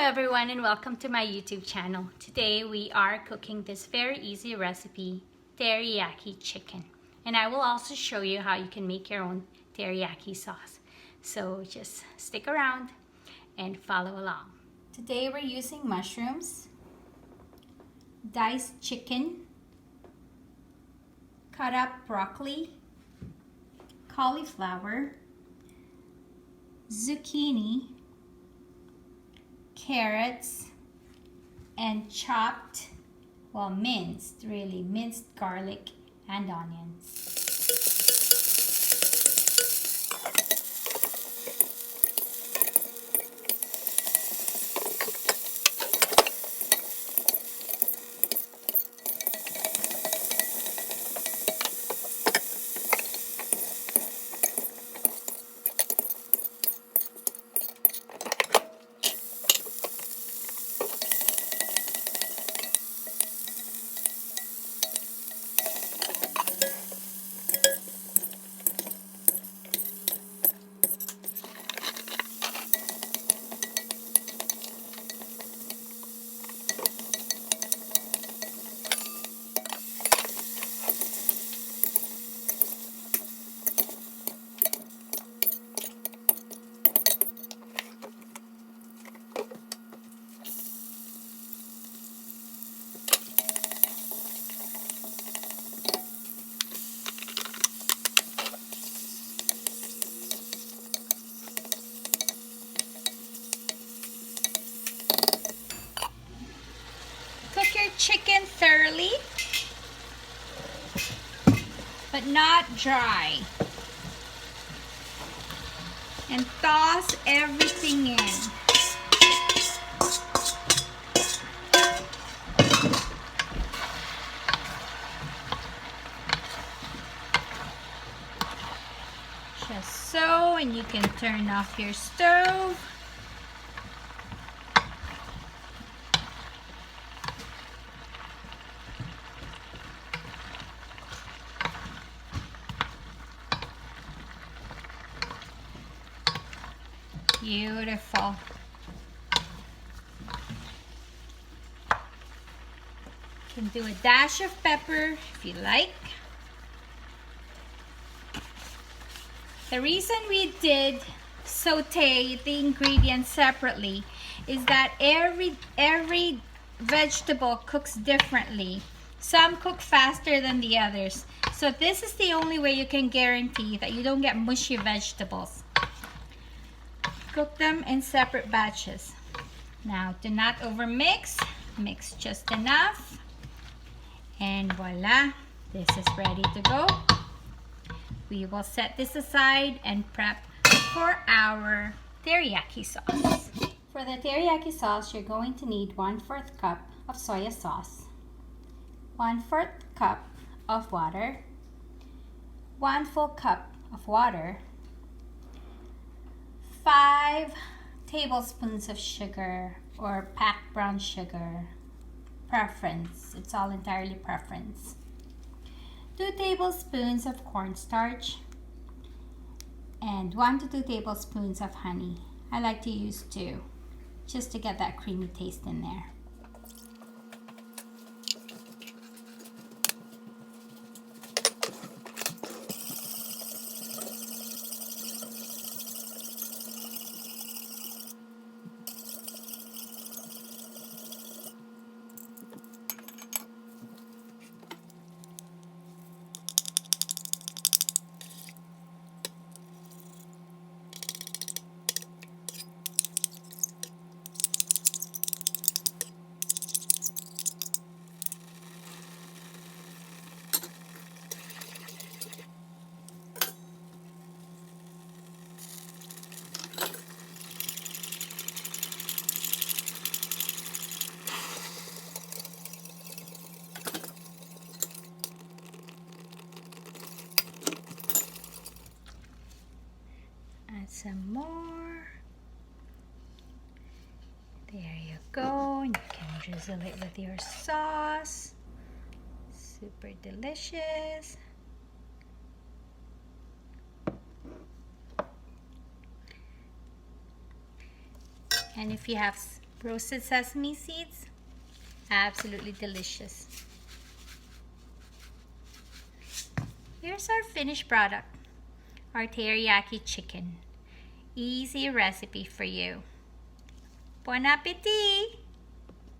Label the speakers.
Speaker 1: everyone, and welcome to my YouTube channel. Today we are cooking this very easy recipe, teriyaki chicken. And I will also show you how you can make your own teriyaki sauce. So just stick around and follow along. Today we're using mushrooms, diced chicken, cut up broccoli, cauliflower, zucchini, carrots, and chopped, well, minced garlic and onions. Cook your chicken thoroughly, but not dry. And toss everything in. Just so, and you can turn off your stove. Beautiful. You can do a dash of pepper if you like. The reason we did saute the ingredients separately is that every vegetable cooks differently. Some cook faster than the others. So this is the only way you can guarantee that you don't get mushy vegetables. Cook them in separate batches. Now, do not overmix. Mix just enough. And voila, this is ready to go. We will set this aside and prep for our teriyaki sauce. For the teriyaki sauce, you're going to need 1/4 cup of soy sauce, 1/4 cup of water, 1 full cup of water, 5 tablespoons of sugar or packed brown sugar. Preference. It's all entirely preference. 2 tablespoons of cornstarch and 1 to 2 tablespoons of honey. I like to use 2 just to get that creamy taste in there. Some more. There you go. You can drizzle it with your sauce. Super delicious. And if you have Roasted sesame seeds, absolutely delicious. Here's our finished product, our teriyaki chicken. Easy recipe for you. Bon appetit!